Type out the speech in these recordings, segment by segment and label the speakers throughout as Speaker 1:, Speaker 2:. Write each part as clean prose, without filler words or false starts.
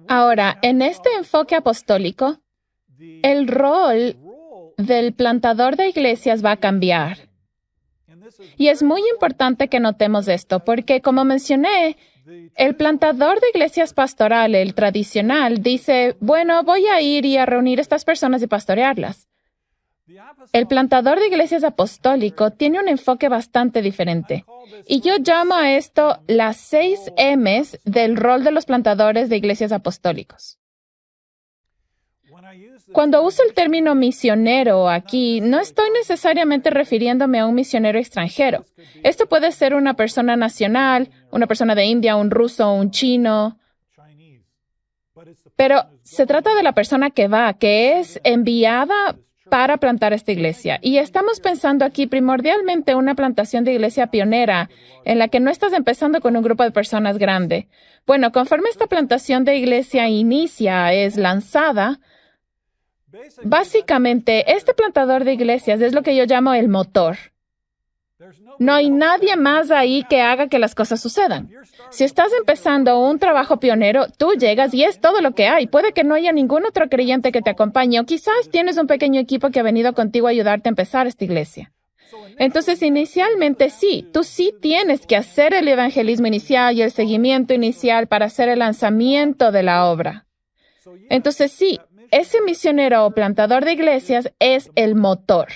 Speaker 1: Ahora, en este enfoque apostólico, el rol del plantador de iglesias va a cambiar. Y es muy importante que notemos esto, porque como mencioné, el plantador de iglesias pastoral, el tradicional, dice, bueno, voy a ir y a reunir a estas personas y pastorearlas. El plantador de iglesias apostólico tiene un enfoque bastante diferente. Y yo llamo a esto las 6 M's del rol de los plantadores de iglesias apostólicos. Cuando uso el término misionero aquí, no estoy necesariamente refiriéndome a un misionero extranjero. Esto puede ser una persona nacional, una persona de India, un ruso, un chino. Pero se trata de la persona que va, que es enviada para plantar esta iglesia. Y estamos pensando aquí primordialmente una plantación de iglesia pionera, en la que no estás empezando con un grupo de personas grande. Bueno, conforme esta plantación de iglesia inicia, es lanzada, básicamente, este plantador de iglesias es lo que yo llamo el motor. No hay nadie más ahí que haga que las cosas sucedan. Si estás empezando un trabajo pionero, tú llegas y es todo lo que hay. Puede que no haya ningún otro creyente que te acompañe o quizás tienes un pequeño equipo que ha venido contigo a ayudarte a empezar esta iglesia. Entonces, inicialmente sí, tú sí tienes que hacer el evangelismo inicial y el seguimiento inicial para hacer el lanzamiento de la obra. Entonces sí, ese misionero o plantador de iglesias es el motor.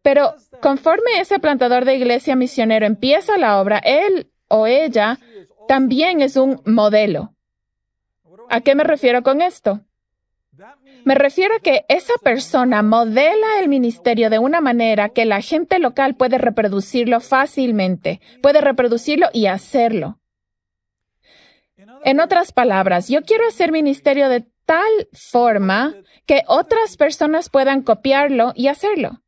Speaker 1: Pero conforme ese plantador de iglesia misionero empieza la obra, él o ella también es un modelo. ¿A qué me refiero con esto? Me refiero a que esa persona modela el ministerio de una manera que la gente local puede reproducirlo fácilmente, puede reproducirlo y hacerlo. En otras palabras, yo quiero hacer ministerio de tal forma que otras personas puedan copiarlo y hacerlo.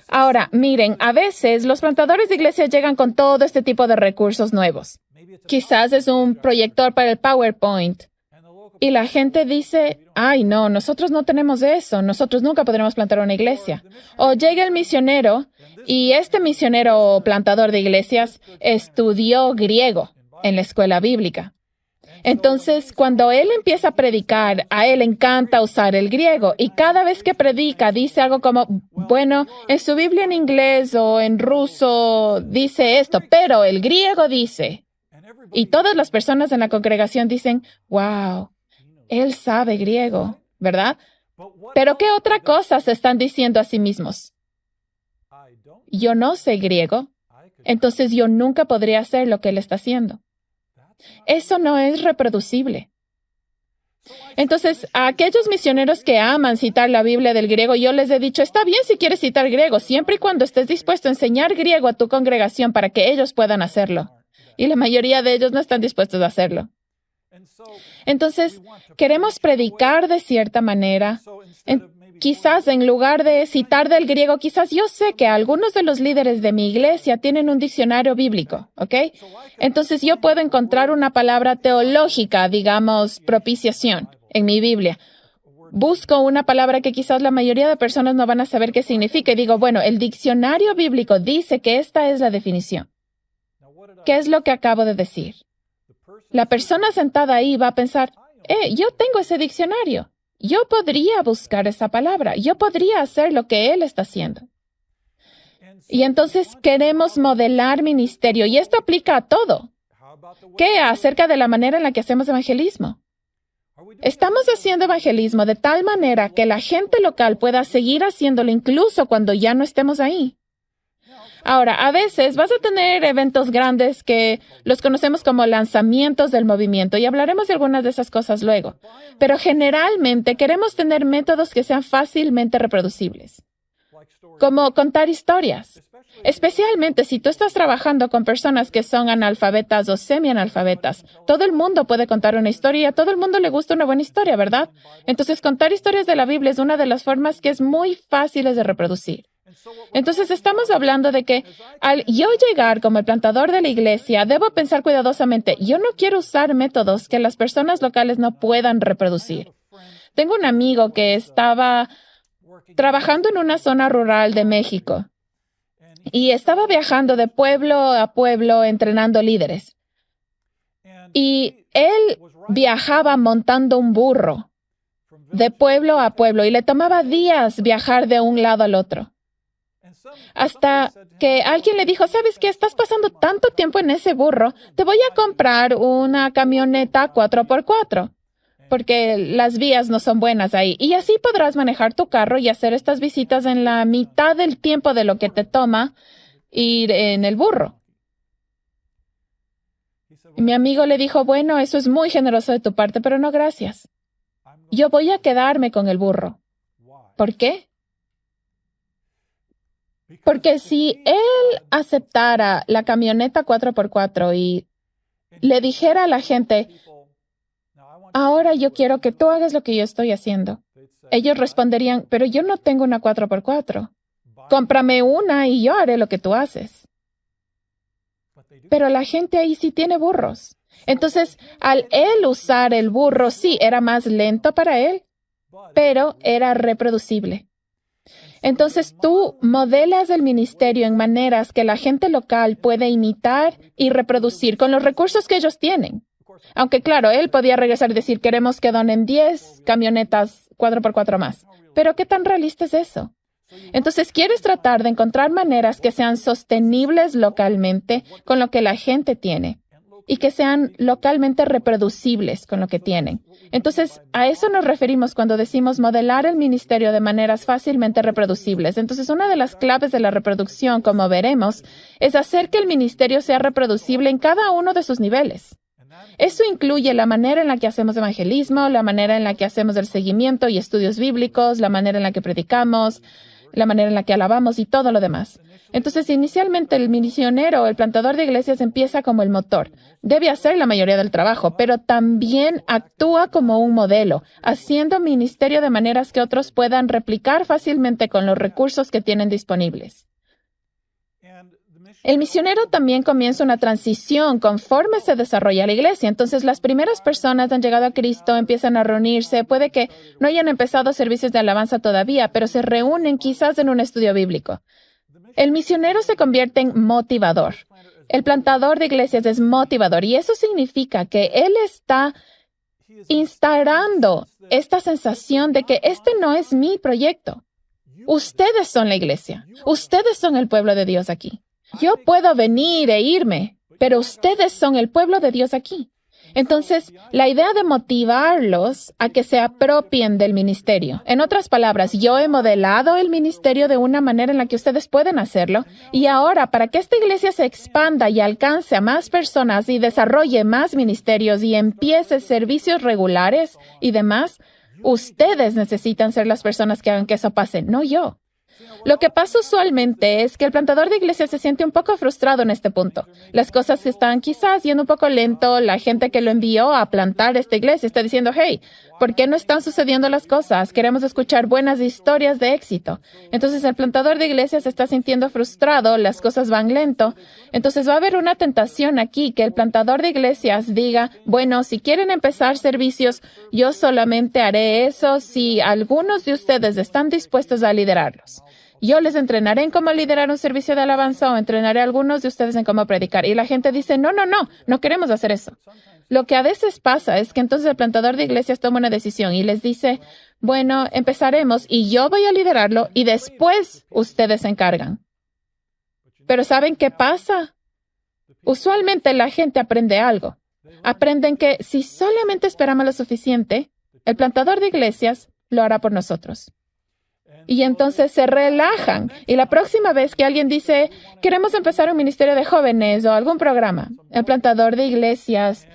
Speaker 1: Ahora, miren, a veces los plantadores de iglesia llegan con todo este tipo de recursos nuevos. Quizás es un proyector para el PowerPoint. Y la gente dice, ay, no, nosotros no tenemos eso, nosotros nunca podremos plantar una iglesia. O llega el misionero, y este misionero o plantador de iglesias estudió griego en la escuela bíblica. Entonces, cuando él empieza a predicar, a él le encanta usar el griego y cada vez que predica dice algo como, bueno, en su Biblia en inglés o en ruso dice esto, pero el griego dice. Y todas las personas en la congregación dicen, wow, él sabe griego, ¿verdad? Pero ¿qué otra cosa se están diciendo a sí mismos? Yo no sé griego, entonces yo nunca podría hacer lo que él está haciendo. Eso no es reproducible. Entonces, a aquellos misioneros que aman citar la Biblia del griego, yo les he dicho, está bien si quieres citar griego, siempre y cuando estés dispuesto a enseñar griego a tu congregación para que ellos puedan hacerlo. Y la mayoría de ellos no están dispuestos a hacerlo. Entonces, queremos predicar de cierta manera. Quizás en lugar de citar del griego, quizás yo sé que algunos de los líderes de mi iglesia tienen un diccionario bíblico, ¿ok? Entonces yo puedo encontrar una palabra teológica, digamos, propiciación, en mi Biblia. Busco una palabra que quizás la mayoría de personas no van a saber qué significa y digo, bueno, el diccionario bíblico dice que esta es la definición. ¿Qué es lo que acabo de decir? La persona sentada ahí va a pensar, yo tengo ese diccionario. Yo podría buscar esa palabra. Yo podría hacer lo que él está haciendo. Y entonces queremos modelar ministerio. Y esto aplica a todo. ¿Qué acerca de la manera en la que hacemos evangelismo? Estamos haciendo evangelismo de tal manera que la gente local pueda seguir haciéndolo incluso cuando ya no estemos ahí. Ahora, a veces vas a tener eventos grandes que los conocemos como lanzamientos del movimiento y hablaremos de algunas de esas cosas luego. Pero generalmente queremos tener métodos que sean fácilmente reproducibles, como contar historias. Especialmente si tú estás trabajando con personas que son analfabetas o semianalfabetas. Todo el mundo puede contar una historia y a todo el mundo le gusta una buena historia, ¿verdad? Entonces, contar historias de la Biblia es una de las formas que es muy fáciles de reproducir. Entonces, estamos hablando de que al yo llegar como el plantador de la iglesia, debo pensar cuidadosamente, yo no quiero usar métodos que las personas locales no puedan reproducir. Tengo un amigo que estaba trabajando en una zona rural de México y estaba viajando de pueblo a pueblo entrenando líderes. Y él viajaba montando un burro de pueblo a pueblo y le tomaba días viajar de un lado al otro. Hasta que alguien le dijo, ¿sabes qué? Estás pasando tanto tiempo en ese burro, te voy a comprar una camioneta 4x4, porque las vías no son buenas ahí. Y así podrás manejar tu carro y hacer estas visitas en la mitad del tiempo de lo que te toma ir en el burro. Y mi amigo le dijo, bueno, eso es muy generoso de tu parte, pero no gracias. Yo voy a quedarme con el burro. ¿Por qué? Porque si él aceptara la camioneta 4x4 y le dijera a la gente, ahora yo quiero que tú hagas lo que yo estoy haciendo, ellos responderían, pero yo no tengo una 4x4. Cómprame una y yo haré lo que tú haces. Pero la gente ahí sí tiene burros. Entonces, al él usar el burro, sí, era más lento para él, pero era reproducible. Entonces, tú modelas el ministerio en maneras que la gente local puede imitar y reproducir con los recursos que ellos tienen. Aunque, claro, él podía regresar y decir, queremos que donen 10 camionetas 4x4 más. Pero, ¿qué tan realista es eso? Entonces, quieres tratar de encontrar maneras que sean sostenibles localmente con lo que la gente tiene y que sean localmente reproducibles con lo que tienen. Entonces, a eso nos referimos cuando decimos modelar el ministerio de maneras fácilmente reproducibles. Entonces, una de las claves de la reproducción, como veremos, es hacer que el ministerio sea reproducible en cada uno de sus niveles. Eso incluye la manera en la que hacemos evangelismo, la manera en la que hacemos el seguimiento y estudios bíblicos, la manera en la que predicamos, la manera en la que alabamos y todo lo demás. Entonces, inicialmente el misionero, el plantador de iglesias, empieza como el motor. Debe hacer la mayoría del trabajo, pero también actúa como un modelo, haciendo ministerio de maneras que otros puedan replicar fácilmente con los recursos que tienen disponibles. El misionero también comienza una transición conforme se desarrolla la iglesia. Entonces, las primeras personas han llegado a Cristo, empiezan a reunirse. Puede que no hayan empezado servicios de alabanza todavía, pero se reúnen quizás en un estudio bíblico. El misionero se convierte en motivador. El plantador de iglesias es motivador y eso significa que él está instaurando esta sensación de que este no es mi proyecto. Ustedes son la iglesia. Ustedes son el pueblo de Dios aquí. Yo puedo venir e irme, pero ustedes son el pueblo de Dios aquí. Entonces, la idea de motivarlos a que se apropien del ministerio. En otras palabras, yo he modelado el ministerio de una manera en la que ustedes pueden hacerlo. Y ahora, para que esta iglesia se expanda y alcance a más personas y desarrolle más ministerios y empiece servicios regulares y demás, ustedes necesitan ser las personas que hagan que eso pase, no yo. Lo que pasa usualmente es que el plantador de iglesia se siente un poco frustrado en este punto. Las cosas están quizás yendo un poco lento. La gente que lo envió a plantar esta iglesia está diciendo, hey, ¿por qué no están sucediendo las cosas? Queremos escuchar buenas historias de éxito. Entonces el plantador de iglesia se está sintiendo frustrado, las cosas van lento. Entonces va a haber una tentación aquí que el plantador de iglesias diga, bueno, si quieren empezar servicios, yo solamente haré eso si algunos de ustedes están dispuestos a liderarlos. Yo les entrenaré en cómo liderar un servicio de alabanza o entrenaré a algunos de ustedes en cómo predicar. Y la gente dice, no queremos hacer eso. Lo que a veces pasa es que entonces el plantador de iglesias toma una decisión y les dice, bueno, empezaremos y yo voy a liderarlo y después ustedes se encargan. Pero ¿saben qué pasa? Usualmente la gente aprende algo. Aprenden que si solamente esperamos lo suficiente, el plantador de iglesias lo hará por nosotros. Y entonces se relajan. Y la próxima vez que alguien dice, queremos empezar un ministerio de jóvenes o algún programa, el plantador de iglesias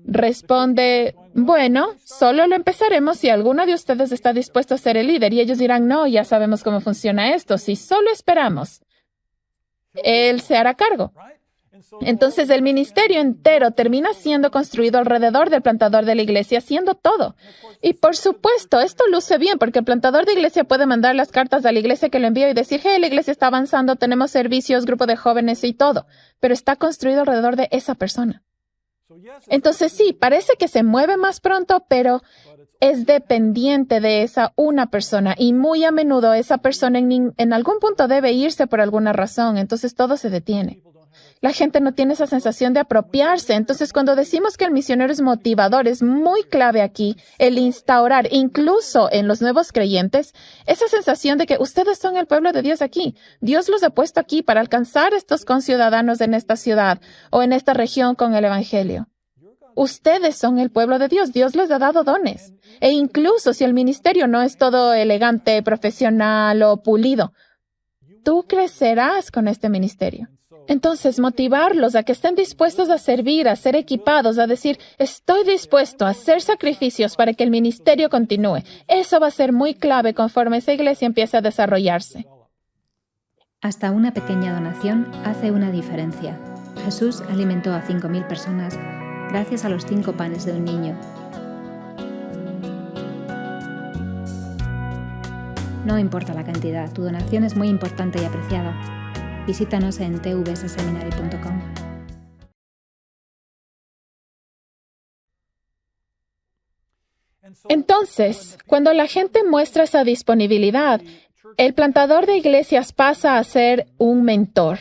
Speaker 1: responde, bueno, solo lo empezaremos si alguno de ustedes está dispuesto a ser el líder. Y ellos dirán, no, ya sabemos cómo funciona esto. Si solo esperamos, él se hará cargo. Entonces el ministerio entero termina siendo construido alrededor del plantador de la iglesia, haciendo todo. Y por supuesto, esto luce bien porque el plantador de iglesia puede mandar las cartas a la iglesia que lo envió y decir, hey, la iglesia está avanzando, tenemos servicios, grupo de jóvenes y todo. Pero está construido alrededor de esa persona. Entonces sí, parece que se mueve más pronto, pero es dependiente de esa una persona y muy a menudo esa persona en algún punto debe irse por alguna razón, entonces todo se detiene. La gente no tiene esa sensación de apropiarse. Entonces, cuando decimos que el misionero es motivador, es muy clave aquí el instaurar, incluso en los nuevos creyentes, esa sensación de que ustedes son el pueblo de Dios aquí. Dios los ha puesto aquí para alcanzar estos conciudadanos en esta ciudad o en esta región con el Evangelio. Ustedes son el pueblo de Dios. Dios les ha dado dones. E incluso si el ministerio no es todo elegante, profesional o pulido, tú crecerás con este ministerio. Entonces, motivarlos a que estén dispuestos a servir, a ser equipados, a decir, estoy dispuesto a hacer sacrificios para que el ministerio continúe. Eso va a ser muy clave conforme esa iglesia empiece a desarrollarse.
Speaker 2: Hasta una pequeña donación hace una diferencia. Jesús alimentó a 5.000 personas gracias a los 5 panes de un niño. No importa la cantidad, tu donación es muy importante y apreciada. Visítanos en tvsseminary.com.
Speaker 1: Entonces, cuando la gente muestra esa disponibilidad, el plantador de iglesias pasa a ser un mentor.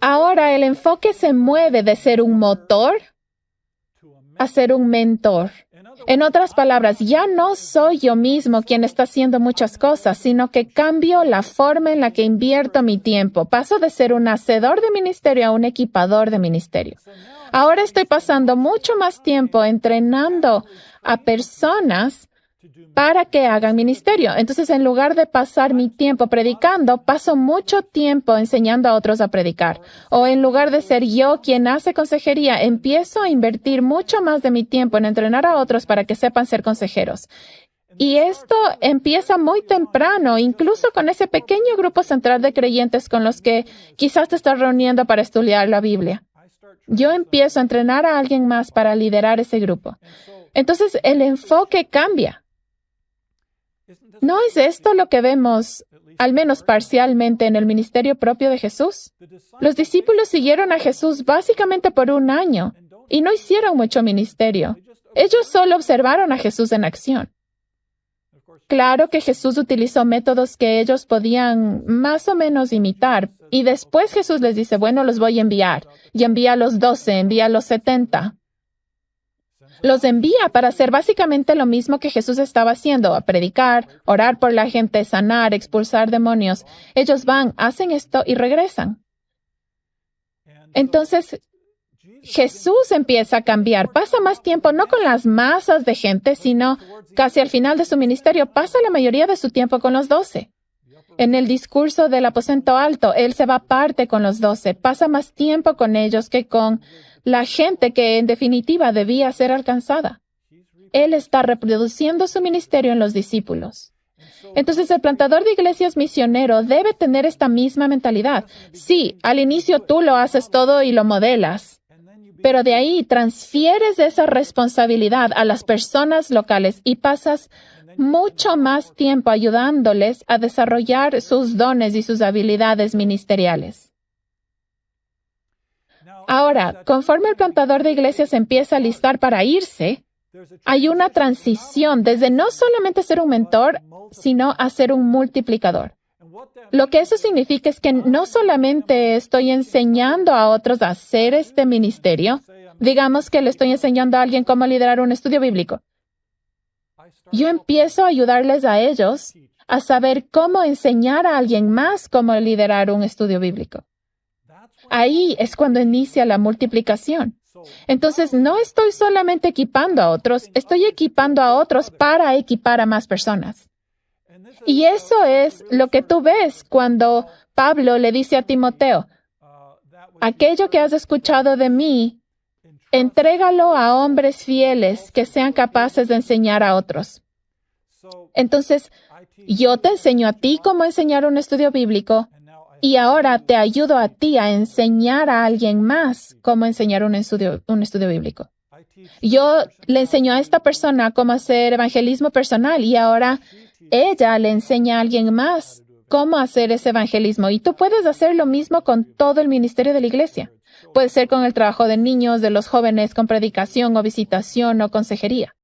Speaker 1: Ahora el enfoque se mueve de ser un motor a ser un mentor. En otras palabras, ya no soy yo mismo quien está haciendo muchas cosas, sino que cambio la forma en la que invierto mi tiempo. Paso de ser un hacedor de ministerio a un equipador de ministerio. Ahora estoy pasando mucho más tiempo entrenando a personas para que hagan ministerio. Entonces, en lugar de pasar mi tiempo predicando, paso mucho tiempo enseñando a otros a predicar. O en lugar de ser yo quien hace consejería, empiezo a invertir mucho más de mi tiempo en entrenar a otros para que sepan ser consejeros. Y esto empieza muy temprano, incluso con ese pequeño grupo central de creyentes con los que quizás te estás reuniendo para estudiar la Biblia. Yo empiezo a entrenar a alguien más para liderar ese grupo. Entonces, el enfoque cambia. ¿No es esto lo que vemos, al menos parcialmente, en el ministerio propio de Jesús? Los discípulos siguieron a Jesús básicamente por un año y no hicieron mucho ministerio. Ellos solo observaron a Jesús en acción. Claro que Jesús utilizó métodos que ellos podían más o menos imitar. Y después Jesús les dice, bueno, los voy a enviar. Y envía a los 12, envía a los 70. Los envía para hacer básicamente lo mismo que Jesús estaba haciendo, a predicar, orar por la gente, sanar, expulsar demonios. Ellos van, hacen esto y regresan. Entonces, Jesús empieza a cambiar. Pasa más tiempo no con las masas de gente, sino casi al final de su ministerio, pasa la mayoría de su tiempo con los 12. En el discurso del aposento alto, Él se va aparte con los 12. Pasa más tiempo con ellos que con la gente que en definitiva debía ser alcanzada. Él está reproduciendo su ministerio en los discípulos. Entonces, el plantador de iglesias misionero debe tener esta misma mentalidad. Sí, al inicio tú lo haces todo y lo modelas, pero de ahí transfieres esa responsabilidad a las personas locales y pasas mucho más tiempo ayudándoles a desarrollar sus dones y sus habilidades ministeriales. Ahora, conforme el plantador de iglesias empieza a alistar para irse, hay una transición desde no solamente ser un mentor, sino a ser un multiplicador. Lo que eso significa es que no solamente estoy enseñando a otros a hacer este ministerio, digamos que le estoy enseñando a alguien cómo liderar un estudio bíblico. Yo empiezo a ayudarles a ellos a saber cómo enseñar a alguien más cómo liderar un estudio bíblico. Ahí es cuando inicia la multiplicación. Entonces, no estoy solamente equipando a otros, estoy equipando a otros para equipar a más personas. Y eso es lo que tú ves cuando Pablo le dice a Timoteo, aquello que has escuchado de mí, entrégalo a hombres fieles que sean capaces de enseñar a otros. Entonces, yo te enseño a ti cómo enseñar un estudio bíblico y ahora te ayudo a ti a enseñar a alguien más cómo enseñar un estudio bíblico. Yo le enseño a esta persona cómo hacer evangelismo personal y ahora ella le enseña a alguien más cómo hacer ese evangelismo. Y tú puedes hacer lo mismo con todo el ministerio de la iglesia. Puede ser con el trabajo de niños, de los jóvenes, con predicación o visitación o consejería.